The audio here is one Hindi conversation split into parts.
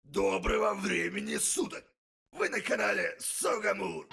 Доброго времени суток! Вы на канале Согамур.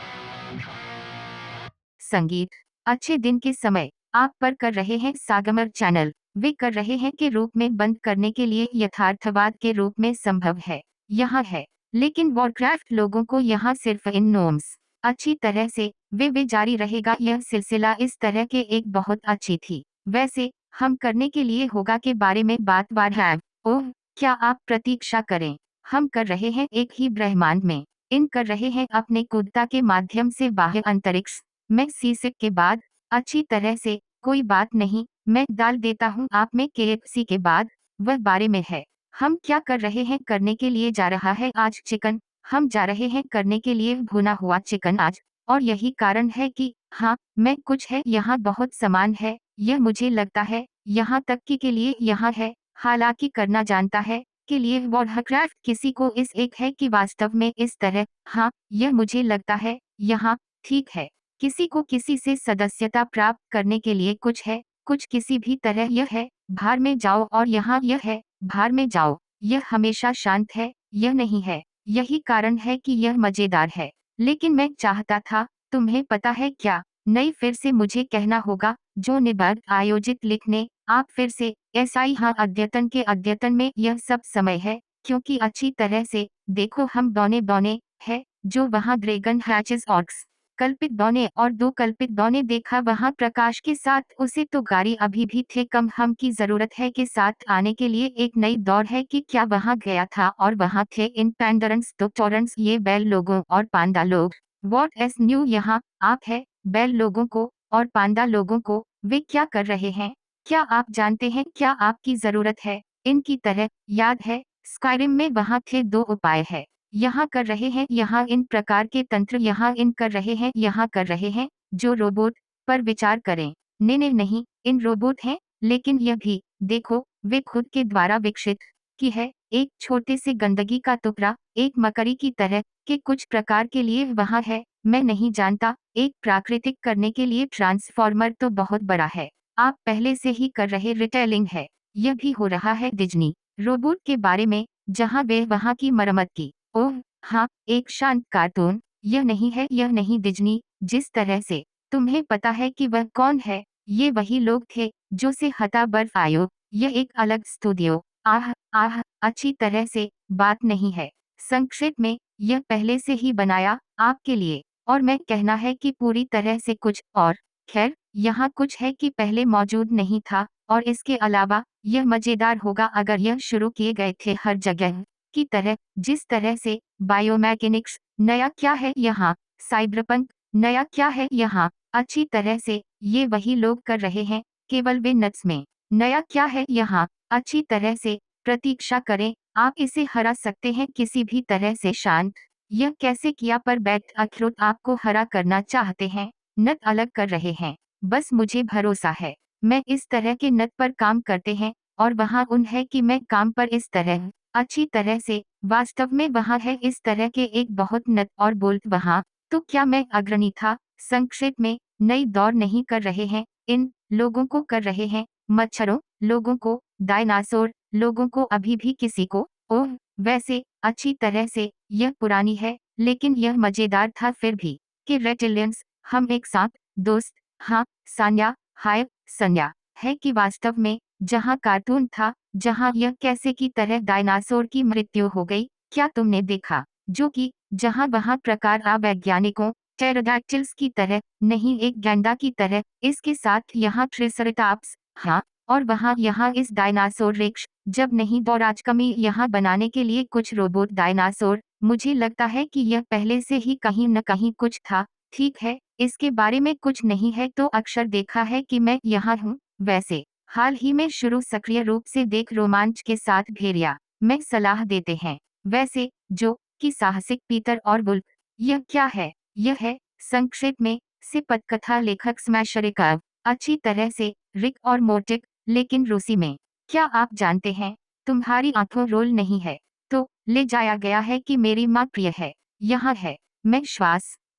संगीत अच्छे दिन के समय आप पर कर रहे हैं सागमर चैनल वे कर रहे हैं के रूप में बंद करने के लिए यथार्थवाद के रूप में संभव है यहाँ है। लेकिन वॉरक्राफ्ट लोगों को यहाँ सिर्फ इन नोम्स अच्छी तरह से वे जारी रहेगा। यह सिलसिला इस तरह के एक बहुत अच्छी थी। वैसे हम करने के लिए होगा के बारे में बात बार है। ओह क्या आप प्रतीक्षा करें। हम कर रहे हैं एक ही ब्रह्मांड में इन कर रहे हैं अपने कुदता के माध्यम से बाह्य अंतरिक्ष मैं सीसिक के बाद अच्छी तरह से कोई बात नहीं मैं डाल देता हूँ आप में केएफसी के बाद वह बारे में है। हम क्या कर रहे हैं करने के लिए जा रहा है आज चिकन हम जा रहे हैं करने के लिए भुना हुआ चिकन आज। और यही कारण है कि हाँ मैं कुछ है यहाँ बहुत समान है यह मुझे लगता है यहाँ तक कि के लिए यहाँ है हालांकि करना जानता है के लिए वॉरक्राफ्ट किसी को इस एक है कि वास्तव में इस तरह हाँ यह मुझे लगता है यहाँ ठीक है किसी को किसी से सदस्यता प्राप्त करने के लिए कुछ है कुछ किसी भी तरह यह है बाहर में जाओ और यहाँ यह है बाहर में जाओ यह हमेशा शांत है यह नहीं है यही कारण है कि यह मजेदार है। लेकिन मैं चाहता था तुम्हें पता है क्या नई फिर से मुझे कहना होगा जो निबद्ध आयोजित लिखने आप फिर से एसआई हाँ अद्यतन के अद्यतन में यह सब समय है क्योंकि अच्छी तरह से देखो हम बौने बौने है जो वहाँ ड्रैगन हैचेस ऑर्क्स कल्पित बौने और दो कल्पित बौने देखा वहां प्रकाश के साथ उसे तो गाड़ी अभी भी थे कम हम की जरूरत है के साथ आने के लिए एक नई दौड़ है कि क्या वहां गया था और वहां थे इन पैंडरंस तो टॉरेंस ये बैल लोगों और पांडा लोग वॉट एस न्यू यहाँ आप है बैल लोगों को और पांडा लोगों को वे क्या कर रहे हैं क्या आप जानते हैं क्या आपकी जरूरत है इनकी तरह याद है स्काइरिम में वहां थे दो उपाय है यहाँ कर रहे हैं यहाँ इन प्रकार के तंत्र यहाँ इन कर रहे हैं यहाँ कर रहे हैं जो रोबोट पर विचार करें ने नहीं इन रोबोट हैं लेकिन यह भी देखो वे खुद के द्वारा विकसित की है एक छोटे से गंदगी का टुकड़ा एक मकड़ी की तरह के कुछ प्रकार के लिए वहाँ है मैं नहीं जानता एक प्राकृतिक करने के लिए ट्रांसफॉर्मर तो बहुत बड़ा है आप पहले से ही कर रहे रिटेलिंग है यह भी हो रहा है डिज्नी रोबोट के बारे में जहाँ वे वहाँ की मरम्मत की ओह हाँ एक शांत कार्टून यह नहीं डिज्नी जिस तरह से तुम्हें पता है कि वह कौन है ये वही लोग थे जो से हटा बर्फ आयो यह एक अलग स्टूडियो आह आह अच्छी तरह से बात नहीं है संक्षेप में यह पहले से ही बनाया आपके लिए और मैं कहना है कि पूरी तरह से कुछ और खैर यहाँ कुछ है कि पहले मौजूद नहीं था और इसके अलावा यह मजेदार होगा अगर यह शुरू किए गए थे हर जगह की तरह जिस तरह से बायोमैकेनिक्स नया क्या है यहाँ साइबरपंक नया क्या है यहाँ अच्छी तरह से ये वही लोग कर रहे हैं केवल वे नट्स में नया क्या है यहाँ अच्छी तरह से प्रतीक्षा करें आप इसे हरा सकते हैं किसी भी तरह से शांत यह कैसे किया पर बैठ अखरोट आपको हरा करना चाहते हैं नट अलग कर रहे हैं बस मुझे भरोसा है मैं इस तरह के नट पर काम करते हैं और वहाँ उन है कि मैं काम पर इस तरह अच्छी तरह से वास्तव में वहाँ है इस तरह के एक बहुत नट और बोल्ट वहाँ तो क्या मैं अग्रणी था संक्षेप में नई दौड़ नहीं कर रहे हैं इन लोगों को कर रहे हैं मच्छरों लोगों को डायनासोर लोगों को अभी भी किसी को ओह वैसे अच्छी तरह से यह पुरानी है लेकिन यह मजेदार था फिर भी कि रेटिलियंस हम एक साथ दोस्त हाँ सान्या हाय संज्ञा है कि वास्तव में जहाँ कार्टून था जहाँ यह कैसे की तरह डायनासोर की मृत्यु हो गई क्या तुमने देखा जो कि जहाँ वहाँ प्रकार वैज्ञानिकों टेरोडैक्टिल्स की तरह नहीं एक गैंडा की तरह इसके साथ यहाँ ट्रिसरेटाप्स हाँ और वहाँ यहाँ इस डायनासोर रेक्ष जब नहीं दौराज कमी यहाँ बनाने के लिए कुछ रोबोट डायनासोर मुझे लगता है कि यह पहले से ही कहीं न कहीं कुछ था ठीक है इसके बारे में कुछ नहीं है तो अक्सर देखा है कि मैं यहाँ हूँ वैसे हाल ही में शुरू सक्रिय रूप से देख रोमांच के साथ भेड़िया में सलाह देते हैं वैसे जो कि साहसिक पीटर और बुल्क यह क्या है यह है संक्षेप में से पटकथा लेखक स्मैशरिकव अच्छी तरह से रिक और मोर्टिक लेकिन रूसी में क्या आप जानते हैं तुम्हारी आंखों रोल नहीं है तो ले जाया गया है कि मेरी माँ प्रिय है यहाँ है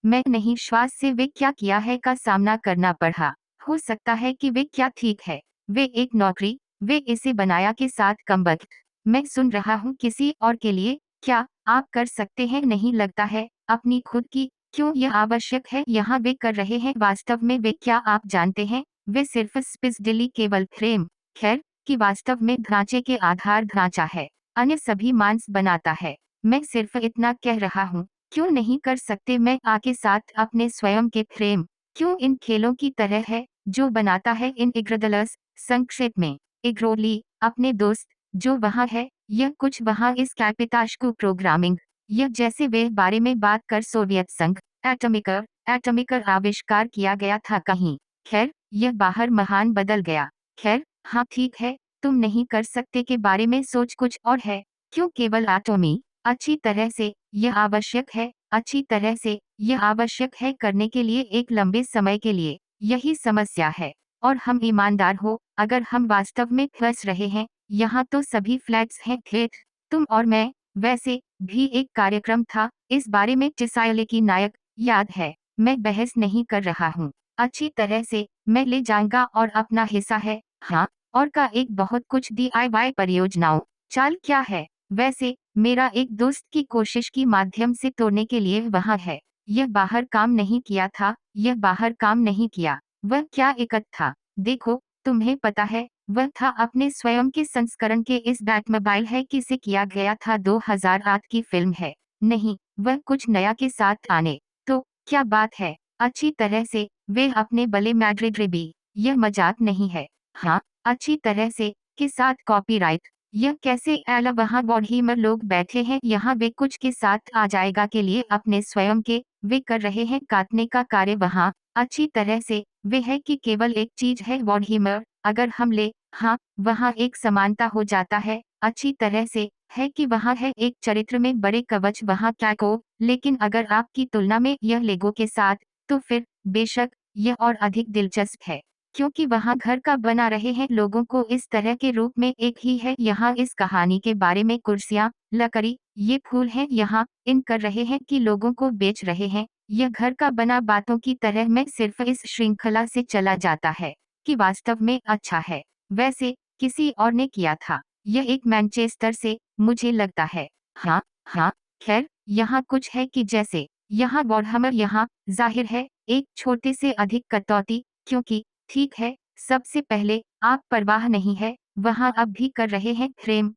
मैं नहीं श्वास से वे क्या किया है का सामना करना पड़ा हो सकता है कि वे क्या ठीक है वे एक नौकरी वे इसे बनाया के साथ कमबख्त। मैं सुन रहा हूँ किसी और के लिए। क्या आप कर सकते हैं? नहीं लगता है अपनी खुद की। क्यों यह आवश्यक है? यहाँ वे कर रहे हैं वास्तव में वे क्या आप जानते हैं? वे सिर्फ स्पिसडिली केवल फ्रेम खैर कि वास्तव में ढांचे के आधार ढांचा है, अन्य सभी मांस बनाता है। मैं सिर्फ इतना कह रहा हूँ, क्यों नहीं कर सकते मैं आके साथ अपने स्वयं के फ्रेम? क्यों इन खेलों की तरह है जो बनाता है इन इग्रदलस? संक्षेप में इग्रोली अपने दोस्त जो वहाँ है, यह कुछ वहाँ इस कैपिताश को प्रोग्रामिंग यह जैसे वे बारे में बात कर सोवियत संघ एटमिकर आविष्कार किया गया था कहीं। खैर यह बाहर महान बदल गया। खैर हाँ ठीक है, तुम नहीं कर सकते के बारे में सोच कुछ और है। क्यों केवल एटॉमी? अच्छी तरह से यह आवश्यक है, अच्छी तरह से यह आवश्यक है करने के लिए एक लंबे समय के लिए। यही समस्या है। और हम ईमानदार हो, अगर हम वास्तव में फंस रहे हैं, यहाँ तो सभी फ्लैट्स हैं ठेठ। तुम और मैं वैसे भी एक कार्यक्रम था इस बारे में चिसायले की नायक याद है। मैं बहस नहीं कर रहा हूँ। अच्छी तरह से मैं ले जाऊंगा और अपना हिस्सा है। हाँ और का एक बहुत कुछ DIY परियोजनाओं चाल क्या है? वैसे मेरा एक दोस्त की कोशिश की माध्यम से तोड़ने के लिए वहाँ है। यह बाहर काम नहीं किया था, यह बाहर काम नहीं किया। वह क्या एकत था? देखो तुम्हें पता है वह था अपने स्वयं के संस्करण के इस बैटमोबाइल है किसे किया गया था 2008 की फिल्म है। नहीं वह कुछ नया के साथ आने। तो क्या बात है? अच्छी तरह से वे अपने बले मैड्रिड रेबी यह मजाक नहीं है। हाँ अच्छी तरह से के साथ कॉपीराइट यह कैसे एला वहाँ बॉडहीमर लोग बैठे हैं यहाँ वे कुछ के साथ आ जाएगा के लिए अपने स्वयं के वे कर रहे हैं काटने का कार्य वहाँ अच्छी तरह से वे है कि केवल एक चीज है वॉडहीमर अगर हम ले हाँ वहाँ एक समानता हो जाता है अच्छी तरह से है कि वहाँ है एक चरित्र में बड़े कवच वहाँ कैको लेकिन अगर आपकी तुलना में यह लेगो के साथ तो फिर बेशक यह और अधिक दिलचस्प है क्योंकि वहाँ घर का बना रहे हैं लोगों को इस तरह के रूप में एक ही है यहाँ इस कहानी के बारे में कुर्सियाँ लकड़ी ये फूल हैं यहाँ इन कर रहे हैं कि लोगों को बेच रहे हैं यह घर का बना बातों की तरह मैं सिर्फ इस श्रृंखला से चला जाता है कि वास्तव में अच्छा है वैसे किसी और ने किया था यह एक मैनचेस्टर से मुझे लगता है हाँ हाँ खैर यहाँ कुछ है कि जैसे यहाँ वॉडहमर यहाँ जाहिर है एक छोटे से अधिक कटौती क्योंकि ठीक है सबसे पहले आप परवाह नहीं है वहाँ अब भी कर रहे हैं फ्रेम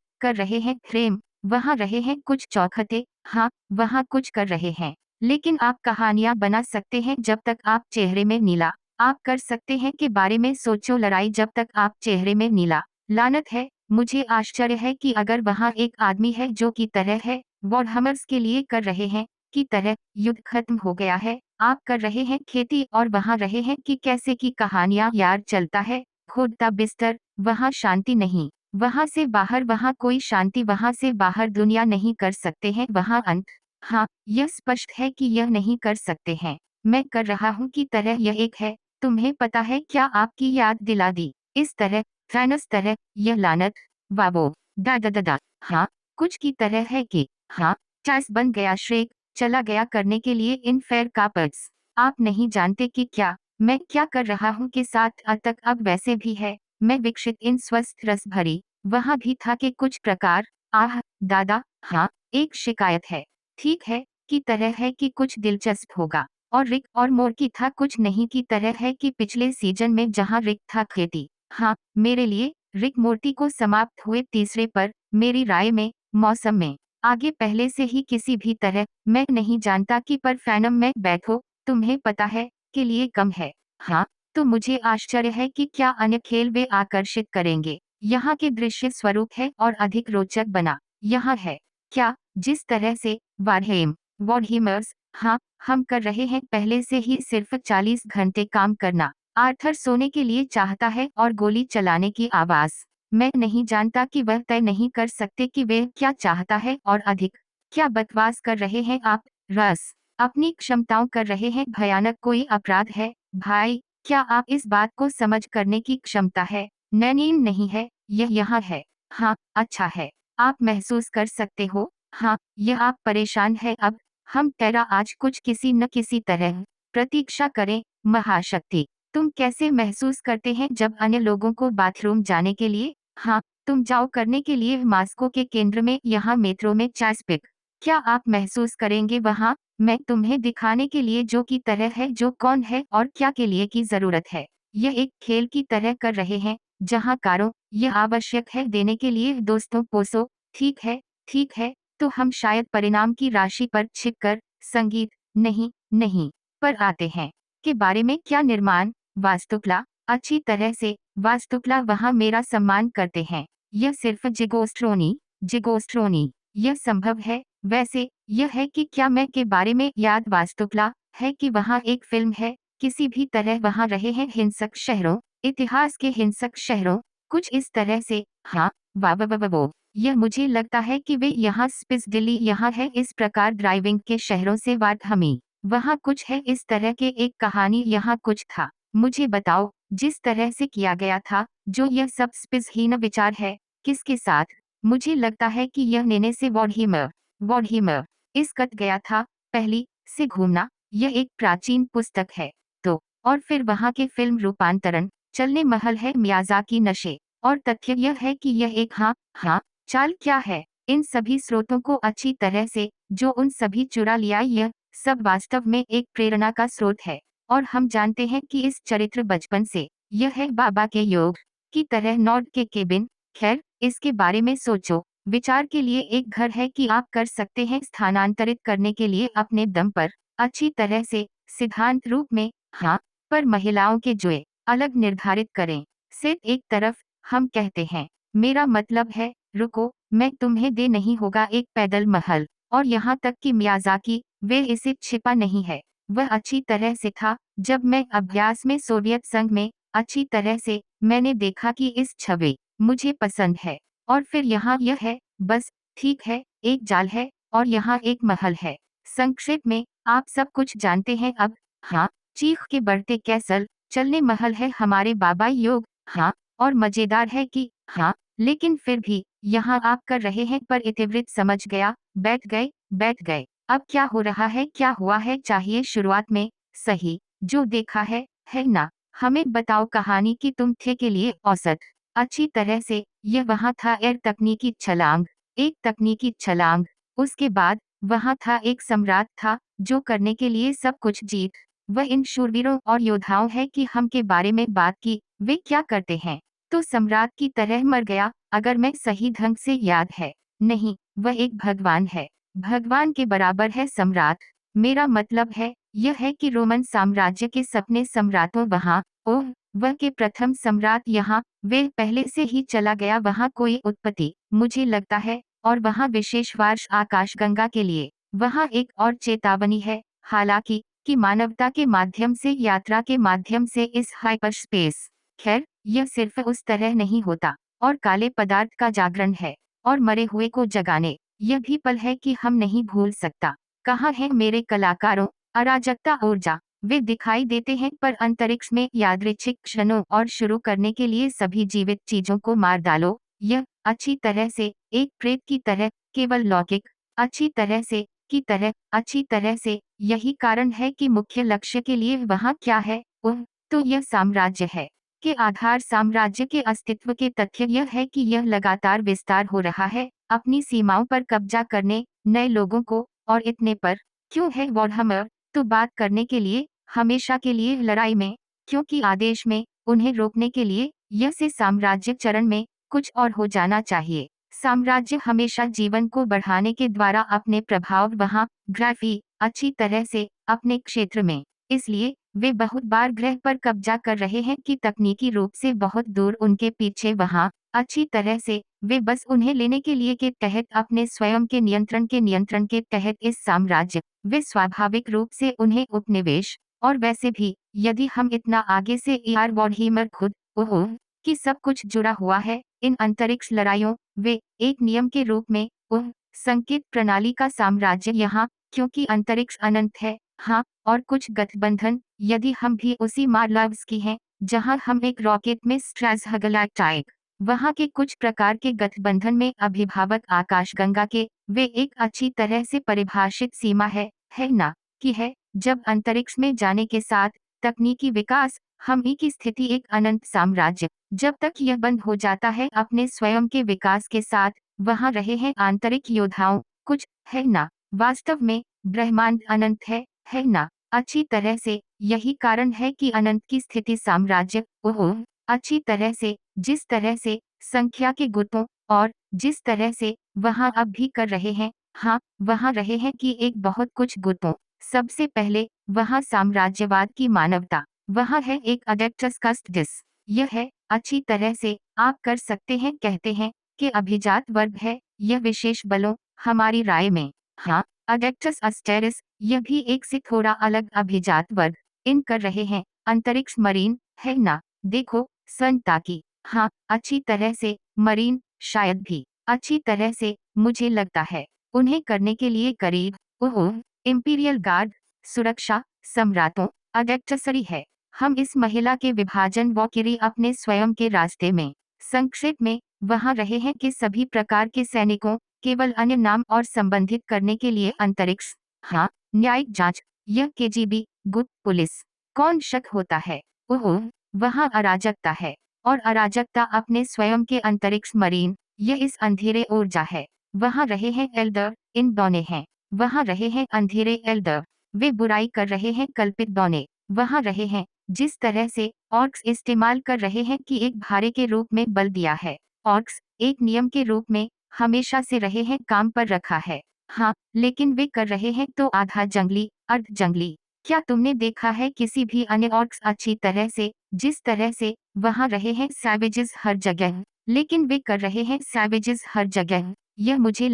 वहाँ रहे हैं कुछ चौखटे हाँ वहाँ कुछ कर रहे हैं लेकिन आप कहानियाँ बना सकते हैं जब तक आप चेहरे में नीला आप कर सकते हैं के बारे में सोचो लड़ाई जब तक आप चेहरे में नीला लानत है मुझे आश्चर्य है कि अगर वहाँ एक आदमी है जो की तरह है वॉरहमर्स के लिए कर रहे हैं की तरह युद्ध खत्म हो गया है आप कर रहे हैं खेती और वहाँ रहे हैं कि कैसे की कहानियाँ यार चलता है खोदता बिस्तर वहाँ शांति नहीं वहाँ से बाहर वहाँ कोई शांति वहाँ से बाहर दुनिया नहीं कर सकते हैं वहाँ अंत हाँ यह स्पष्ट है कि यह नहीं कर सकते हैं मैं कर रहा हूँ की तरह यह एक है तुम्हें पता है क्या आपकी याद दिला दी इस तरह फैनस तरह यह लानत वाबो दा हाँ कुछ की तरह है कि हाँ चैस बन गया श्रेक चला गया करने के लिए इन फेयर कापर्स आप नहीं जानते कि क्या मैं क्या कर रहा हूँ के साथ तक अब वैसे भी है मैं विकसित इन स्वस्थ रस भरी वहाँ भी था कि कुछ प्रकार आह दादा हाँ एक शिकायत है ठीक है की तरह है कि कुछ दिलचस्प होगा और रिक और मोर की था कुछ नहीं की तरह है कि पिछले सीजन में जहाँ रिक था खेती हाँ मेरे लिए रिक मोर्टी को समाप्त हुए तीसरे पर मेरी राय में मौसम में आगे पहले से ही किसी भी तरह मैं नहीं जानता कि पर फैनम में बैठो तुम्हें पता है के लिए कम है हाँ तो मुझे आश्चर्य है कि क्या अन्य खेल वे आकर्षित करेंगे यहाँ के दृश्य स्वरूप है और अधिक रोचक बना यहाँ है क्या जिस तरह से वारहेम वॉडहीमर्स हाँ हम कर रहे हैं पहले से ही सिर्फ 40 घंटे काम करना आर्थर सोने के लिए चाहता है और गोली चलाने की आवाज मैं नहीं जानता कि वह तय नहीं कर सकते कि वह क्या चाहता है और अधिक क्या बकवास कर रहे हैं आप रस अपनी क्षमताओं कर रहे हैं भयानक कोई अपराध है भाई क्या आप इस बात को समझ करने की क्षमता है नैनीन नहीं है यह यहाँ है हाँ अच्छा है आप महसूस कर सकते हो हाँ यह आप परेशान है अब हम तेरा आज कुछ किसी न किसी तरह प्रतीक्षा करें महाशक्ति तुम कैसे महसूस करते हैं जब अन्य लोगों को बाथरूम जाने के लिए हाँ, तुम जाओ करने के लिए मास्को के केंद्र में, यहाँ मेट्रो में चैस्पिक। क्या आप महसूस करेंगे वहाँ? मैं तुम्हें दिखाने के लिए जो की तरह है, जो कौन है और क्या के लिए की जरूरत है। यह एक खेल की तरह कर रहे हैं, जहाँ कारों यह आवश्यक है देने के लिए दोस्तों पोसो। ठीक है, ठीक है, तो हम शायद परिणाम की राशि पर छिपकर संगीत नहीं नहीं पर आते हैं के बारे में। क्या निर्माण वास्तुकला अच्छी तरह से वास्तुकला वहाँ मेरा सम्मान करते हैं। यह सिर्फ जिगोस्ट्रोनी यह संभव है। वैसे यह है कि क्या मैं के बारे में याद वास्तुकला है कि वहाँ एक फिल्म है किसी भी तरह वहाँ रहे हैं हिंसक शहरों, इतिहास के हिंसक शहरों, कुछ इस तरह से। हाँ, वाह, यह मुझे लगता है कि वे यहाँ स्पिस दिल्ली यहाँ है इस प्रकार ड्राइविंग के शहरों से वाट हमी वहाँ कुछ है इस तरह के एक कहानी यहाँ कुछ था। मुझे बताओ जिस तरह से किया गया था, जो यह सब स्पिसहीन विचार है, किसके साथ? मुझे लगता है कि यह नेने से वॉडहीमर इस कत गया था पहली से घूमना। यह एक प्राचीन पुस्तक है। तो और फिर वहाँ के फिल्म रूपांतरण चलने महल है मियाज़ाकी नशे। और तथ्य यह है कि यह एक हाँ चाल क्या है इन सभी स्रोतों को अच्छी तरह से जो उन सभी चुरा लिया। यह सब वास्तव में एक प्रेरणा का स्रोत है। और हम जानते हैं कि इस चरित्र बचपन से यह है बाबा के योग की तरह नॉर्ड के केबिन। खैर, इसके बारे में सोचो। विचार के लिए एक घर है कि आप कर सकते हैं स्थानांतरित करने के लिए अपने दम पर अच्छी तरह से सिद्धांत रूप में। हाँ, पर महिलाओं के जुए अलग निर्धारित करें। सिर्फ एक तरफ हम कहते हैं, मेरा मतलब है रुको, मैं तुम्हें दे नहीं होगा एक पैदल महल। और यहाँ तक कि मियाज़ाकी वे इसे छिपा नहीं है। वह अच्छी तरह से था। जब मैं अभ्यास में सोवियत संघ में अच्छी तरह से मैंने देखा कि इस छवि मुझे पसंद है। और फिर यहाँ यह है बस ठीक है, एक जाल है और यहाँ एक महल है। संक्षेप में आप सब कुछ जानते हैं अब। हाँ, चीख के बढ़ते कैसल चलने महल है हमारे बाबा योग। हाँ, और मजेदार है कि हाँ, लेकिन फिर भी यहाँ आप कर रहे हैं पर इतिवृत्त समझ गया। बैठ गए। अब क्या हो रहा है, क्या हुआ है चाहिए शुरुआत में। सही, जो देखा है ना? हमें बताओ कहानी की तुम थे के लिए औसत अच्छी तरह से। यह वहाँ था एयर तकनीकी छलांग, एक तकनीकी छलांग। उसके बाद वहाँ था एक सम्राट था जो करने के लिए सब कुछ जीत। वह इन शूरवीरों और योद्धाओं है कि हम के बारे में बात की वे क्या करते हैं। तो सम्राट की तरह मर गया अगर मैं सही ढंग से याद है। नहीं, वह एक भगवान है, भगवान के बराबर है सम्राट। मेरा मतलब है यह है कि रोमन साम्राज्य के सपने सम्राटों वहाँ ओह वह के प्रथम सम्राट यहाँ वे पहले से ही चला गया वहाँ कोई उत्पत्ति मुझे लगता है। और वहाँ विशेष वर्ष आकाशगंगा के लिए वहाँ एक और चेतावनी है हालांकि कि मानवता के माध्यम से यात्रा के माध्यम से इस हाइपर स्पेस। खैर, यह सिर्फ उस तरह नहीं होता और काले पदार्थ का जागरण है और मरे हुए को जगाने यह भी पल है कि हम नहीं भूल सकता। कहाँ है मेरे कलाकारों? अराजकता ऊर्जा वे दिखाई देते हैं पर अंतरिक्ष में यादृच्छिक क्षणों और शुरू करने के लिए सभी जीवित चीजों को मार डालो। यह अच्छी तरह से एक प्रेत की तरह केवल लौकिक अच्छी तरह से की तरह अच्छी तरह से। यही कारण है कि मुख्य लक्ष्य के लिए वहाँ क्या है तो यह साम्राज्य है के आधार साम्राज्य के अस्तित्व के तथ्य यह है कि यह लगातार विस्तार हो रहा है अपनी सीमाओं पर कब्जा करने नए लोगों को और इतने पर। क्यों है वॉरहमर तो बात करने के लिए हमेशा के लिए लड़ाई में क्योंकि आदेश में उन्हें रोकने के लिए यह से साम्राज्य चरण में कुछ और हो जाना चाहिए। साम्राज्य हमेशा जीवन को बढ़ाने के द्वारा अपने प्रभाव वहाँ ग्राफी अच्छी तरह से अपने क्षेत्र में। इसलिए वे बहुत बार ग्रह पर कब्जा कर रहे हैं कि तकनीकी रूप से बहुत दूर उनके पीछे वहाँ अच्छी तरह से वे बस उन्हें लेने के लिए के तहत अपने स्वयं के नियंत्रण के तहत इस साम्राज्य वे स्वाभाविक रूप से उन्हें उपनिवेश। और वैसे भी यदि हम इतना आगे से यार वॉडहीमर खुद ओह कि सब कुछ जुड़ा हुआ है इन अंतरिक्ष लड़ाइयों वे एक नियम के रूप में ओह संकेत प्रणाली का साम्राज्य यहाँ क्योंकि अंतरिक्ष अनंत है। हाँ, और कुछ गठबंधन यदि हम भी उसी मार्लाव्स की हैं जहां हम एक रॉकेट में स्ट्रासहगलैक्टाइक वहां के कुछ प्रकार के गठबंधन में अभिभावक आकाशगंगा के वे एक अच्छी तरह से परिभाषित सीमा है ना? कि है जब अंतरिक्ष में जाने के साथ तकनीकी विकास हम ही की स्थिति एक अनंत साम्राज्य। जब तक यह बंद हो जाता है अपने स्वयं के विकास के साथ, वहाँ रहे हैं आंतरिक योद्धाओं, कुछ, है ना? वास्तव में, ब्रह्मांड अनंत है ना? अच्छी तरह से, यही कारण है कि अनंत की स्थिति साम्राज्य, ओह! अच्छी तरह से, जिस तरह से, संख्या के गुटों, और, जिस तरह से, वहाँ अब भी कर रहे हैं, हाँ, वहाँ रहे हैं कि एक बहुत कुछ गुटों। सबसे पहले, वहाँ साम्राज्यवाद की मानवता, वहाँ है एक अडेप्टस कस्टडिस। यह है, अच्छी तरह से, आप कर सकते हैं कहते हैं, कि अभिजात वर्ग है, यह विशेष बलों, हमारी राय में, हाँ, अडेप्टस अस्टेरिस, यह भी एक से थोड़ा अलग अभिजात वर्ग, इन कर रहे हैं, अंतरिक्ष मरीन, है ना? देखो, सन ताकि, हाँ, अच्छी तरह से, मरीन, शायद भी, अच्छी तरह से, मुझे लगता है, उन्हें करने के लिए करीब, ओह, इंपीरियल गार्ड, सुरक्षा, सम्राटों, अडेप्टसरी है। हम इस महिला के विभाजन वॉकिरी अपने स्वयं के रास्ते में, संक्षेप में, वहाँ रहे हैं कि सभी प्रकार के सैनिकों, केवल अन्य नाम और संबंधित करने के लिए अंतरिक्ष, हाँ, न्यायिक जांच, यह केजीबी, गुप्त पुलिस, कौन शक होता है? ओह, वहाँ अराजकता है, और अराजकता अपने स्वयं के अंतरिक्ष मरीन, यह इस अंधेरे ऊर्जा है। वहाँ रहे हैं एल्डर, इन दौने हैं, वहाँ रहे हैं अंधेरे एल्डर, वे बुराई कर रहे हैं कल्पित दौने, वहाँ रहे हैं, जिस तरह से, ऑर्क्स इस्तेमाल कर रहे हैं कि एक भारे के रूप में बल दिया है, ऑर्क्स, एक नियम के रूप में, हमेशा से रहे हैं काम पर रखा है, हाँ, लेकिन वे कर रहे हैं तो आधा जंगली, अर्ध जंगली। क्या तुमने देखा है किसी भी अन्य ऑर्क्स अच्छी तरह से, जिस तरह से, वहाँ रहे हैं सैवेजेस हर जगह, लेकिन वे कर रहे हैं सैवेजेस हर जगह, यह मुझे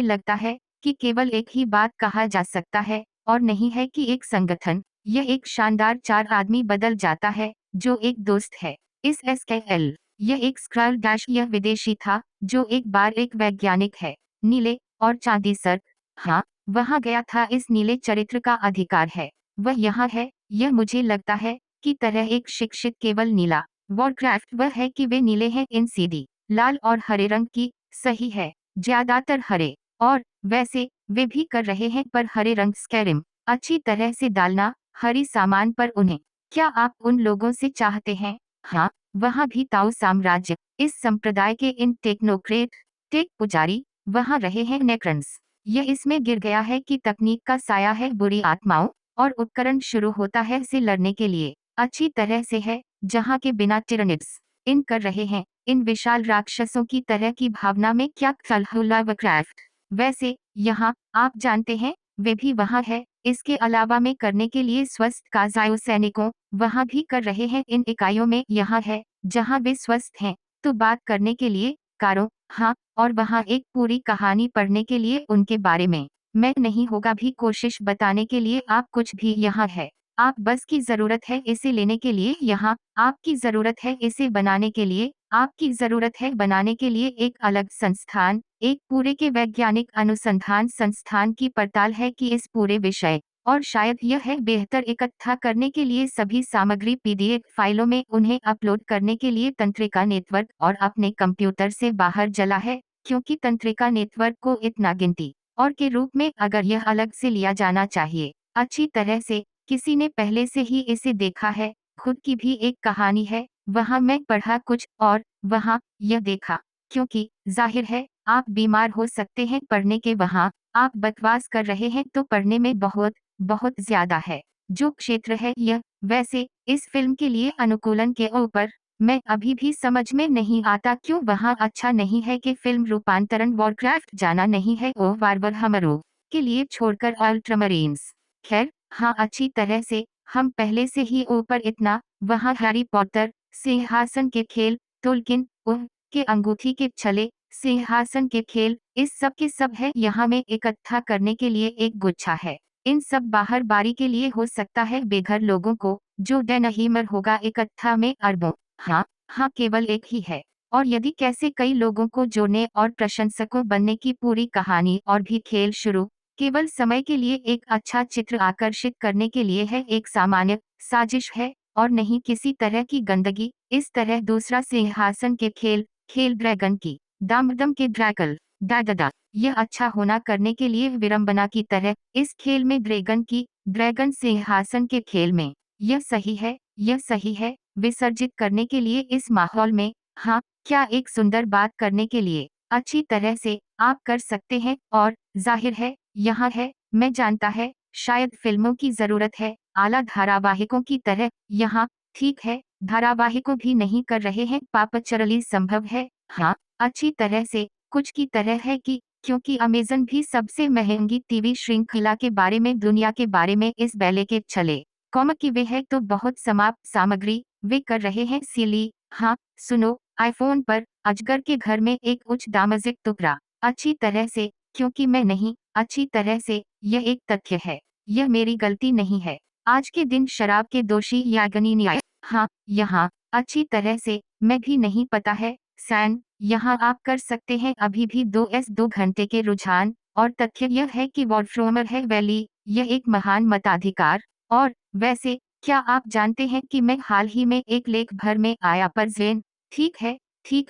लगता है, कि केवल एक ही बात कहा जा सकता है, और नहीं है कि एक संगठन, यह एक शानदार 4 आदमी बदल जाता है, जो एक दोस्त है, इस एसकेएल, यह एक स्क्रल डैश यह विदेशी था, जो एक बार एक वैज्ञानिक है, नीले, और चांदी सर, हाँ, वहाँ गया था इस नीले चरित्र का अधिकार है, वह यहाँ है, यह मुझे लगता है, की तरह एक शिक्षित केवल नीला, वॉरक्राफ्ट वह है कि वे नीले हैं इन सीधी, लाल और हरे रंग की, सही है, ज्यादातर हरे, और, वैसे, वे भी कर रहे हैं पर हरे रंग स्कैरिम, अच्छी तरह से डालना, हरी सामान पर उन्हें, क्या आप उन लोगों से चाहते हैं? हाँ, वहाँ भी ताओ साम्राज्य, इस संप्रदाय के इन टेक्नोक्रेट, टेक पुजारी, वहाँ रहे हैं नेक्रंस, यह इसमें गिर गया है कि तकनीक का साया है बुरी आत्माओं, और उपकरण शुरू होता है से लड़ने के लिए, अच्छी तरह से है, जहाँ के बिना टिरनिड्स, इन कर रहे हैं, इन विशाल राक्षसों की तरह की भावना में क्या लवक्राफ्ट, वैसे, यहाँ, आप जानते हैं, वे भी वहाँ है, इसके अलावा में करने के लिए स्वस्थ काजायो सैनिकों, वहाँ भी कर रहे हैं इन इकाइयों में यहाँ है, जहाँ वे स्वस्थ हैं, तो बात करने के लिए, कारों, हाँ, और वहाँ एक पूरी कहानी पढ़ने के लिए उनके बारे में, मैं नहीं होगा भी कोशिश बताने के लिए आप कुछ भी यहाँ है, आप बस की ज़रूरत है इसे लेने के लिए यहाँ, आपकी ज़रूरत है इसे बनाने के लिए, आपकी ज़रूरत है बनाने के लिए एक अलग संस्थान, एक पूरे के वैज्ञानिक अनुसंधान संस्थान की पड़ताल है कि इस पूरे विषय, और शायद यह है बेहतर इकट्ठा करने के लिए सभी सामग्री पीडीएफ फाइलों में उन्हें अपलोड करने के लिए तंत्रिका नेटवर्क और अपने कंप्यूटर से बाहर जला है, क्योंकि तंत्रिका नेटवर्क को इतना गिनती, और के रूप में अगर यह अलग से लिया जाना चाहिए, अच्छी तरह से, किसी ने पहले से ही इसे देखा है, खुद की भी एक कहानी है, वहाँ मैं पढ़ा कुछ और, वहाँ, यह देखा, क्योंकि, जाहिर है, आप बीमार हो सकते हैं पढ़ने के वहाँ, आप बकवास कर रहे हैं तो पढ़ने में बहुत, बहुत ज्यादा है, जो क्षेत्र है यह, वैसे, इस फिल्म के लिए अनुकूलन के ऊपर, मैं अभी भी समझ में नहीं आता क्यों वहाँ अच्छा नहीं है कि फिल्म रूपांतरण वॉरक्राफ्ट जाना नहीं है ओ वार्बर हमरो, के लिए छोड़कर अल्ट्रामरीन्स, खैर, हाँ अच्छी तरह से, हम पहले से ही ऊपर इतना, वहाँ हैरी पॉटर, सिंहासन के खेल, टोल्किन, के अंगूठी के छले, सिंहासन के खेल, इस सब के सब है यहाँ में इकट्ठा करने के लिए एक गुच्छा है, इन सब बाहर बारी के लिए हो सकता है बेघर लोगों को, जो डेनहीमर होगा इकट्ठा में अरबों, हाँ, हाँ केवल एक ही है, और यदि कैसे कई लोगों को जोड़ने और प्रशंसकों बनने की पूरी कहानी और भी खेल शुरू, केवल समय के लिए एक अच्छा चित्र आकर्षित करने के लिए है एक सामान्य साजिश है, और नहीं किसी तरह की गंदगी, इस तरह दूसरा सिंहासन के खेल, खेल ड्रैगन की, दामदम के ड्रैकल, डाडा, यह अच्छा होना करने के लिए विडंबना की तरह, इस खेल में ड्रैगन की, ड्रैगन सिंहासन के खेल में, यह सही है, यह सही है, विसर्जित करने के लिए इस माहौल में। हाँ, क्या एक सुंदर बात करने के लिए अच्छी तरह से आप कर सकते हैं और जाहिर है, यहाँ है, मैं जानता है, शायद फिल्मों की ज़रूरत है, आला धारावाहिकों की तरह, यहाँ, ठीक है, धारावाहिकों भी नहीं कर रहे हैं, पापचरली संभव है, हाँ, अच्छी तरह से, कुछ की तरह है कि क्योंकि अमेज़न भी सबसे महंगी टीवी श्रृंखला के बारे में दुनिया के बारे में इस बैले के छले की वे है तो बहुत समाप्त सामग्री वे कर रहे हैं सिली। हाँ, सुनो, आईफोन पर अजगर के घर में एक उच्च दामजिक टुकड़ा अच्छी तरह से, क्योंकि मैं नहीं, अच्छी तरह से, यह एक तथ्य है, यह मेरी गलती नहीं है। आज के दिन शराब के दोषी यागनी न्याय। हाँ, यहाँ, अच्छी तरह से, मैं भी नहीं पता है, सैन, यहाँ आप कर सकते हैं अभी भी 2 घंटे के रुझान, और तथ्य यह है कि वॉल्फ्रोमर है वैली, यह एक महान मताधिकार। और वैसे, क्या आप जानते हैं कि मैं हाल ही में एक लेख भर में आया पर ज़ेन, ठीक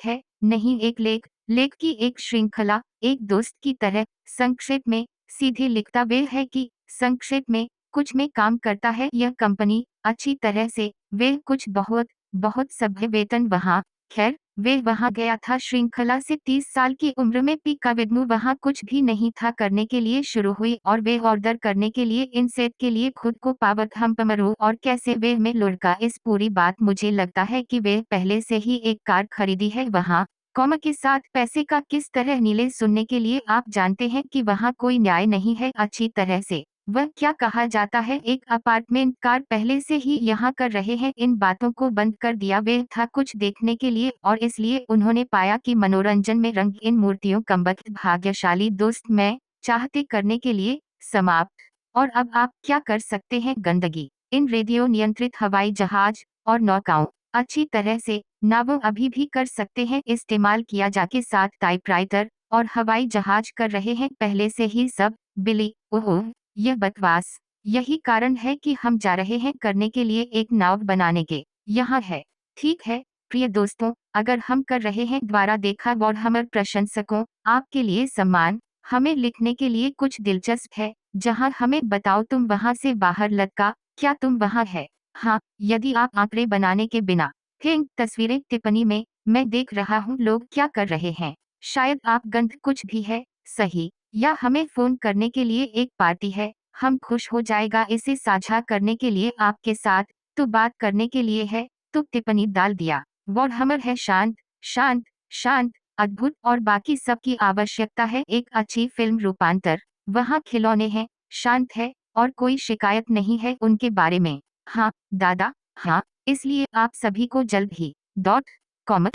है, नहीं एक लेख की एक श्रृंखला, एक दोस्त की तरह, संक्षेप में, सीधे लिखता वे है कि, संक्षेप में, कुछ में काम करता है यह कंपनी, अच्छी तरह से, वे कुछ बहुत सभ्य वेतन वहाँ, खैर, वे वहाँ गया था श्रृंखला से 30 साल की उम्र में पीकाविद्मु वहाँ कुछ भी नहीं था करने के लिए शुरू हुई और वे ऑर्डर करने के लिए इनसेट के लिए खुद को पावक हम पमरू और कैसे वे में लुढ़का इस पूरी बात मुझे लगता है कि वे पहले से ही एक कार खरीदी है वहाँ, कॉमा के साथ पैसे का किस तरह नीले सुनने के लिए आप जानते हैं कि वहाँ कोई न्याय नहीं है अच्छी तरह से। वह क्या कहा जाता है एक अपार्टमेंट कार पहले से ही यहाँ कर रहे हैं इन बातों को बंद कर दिया वे था कुछ देखने के लिए और इसलिए उन्होंने पाया कि मनोरंजन में रंग इन मूर्तियों कमबख्त भाग्यशाली दोस्त मैं चाहते करने के लिए समाप्त। और अब आप क्या कर सकते हैं गंदगी इन रेडियो नियंत्रित हवाई जहाज और नौकाओं अच्छी तरह से नावों अभी भी कर सकते हैं इस्तेमाल किया जाके साथ टाइपराइटर और हवाई जहाज कर रहे हैं पहले से ही सब बिली ओह यह बकवास यही कारण है कि हम जा रहे हैं करने के लिए एक नाव बनाने के यहाँ है ठीक है प्रिय दोस्तों अगर हम कर रहे हैं द्वारा देखा वॉरहमर प्रशंसकों आपके लिए सम्मान हमें लिखने के लिए कुछ दिलचस्प है जहां हमें बताओ तुम वहां से बाहर लटका क्या तुम वहां है हाँ यदि आप आंकड़े बनाने के बिना फिर तस्वीरें टिप्पणी में मैं देख रहा हूँ लोग क्या कर रहे हैं शायद आप गंध कुछ भी है सही या हमें फोन करने के लिए एक पार्टी है हम खुश हो जाएगा इसे साझा करने के लिए आपके साथ तो बात करने के लिए है तो टिप्पणी डाल दिया वॉरहमर है शांत शांत शांत अद्भुत और बाकी सब की आवश्यकता है एक अच्छी फिल्म रूपांतर वहाँ खिलौने हैं शांत है और कोई शिकायत नहीं है उनके बारे में हाँ दादा हाँ इसलिए आप सभी को जल्द ही .com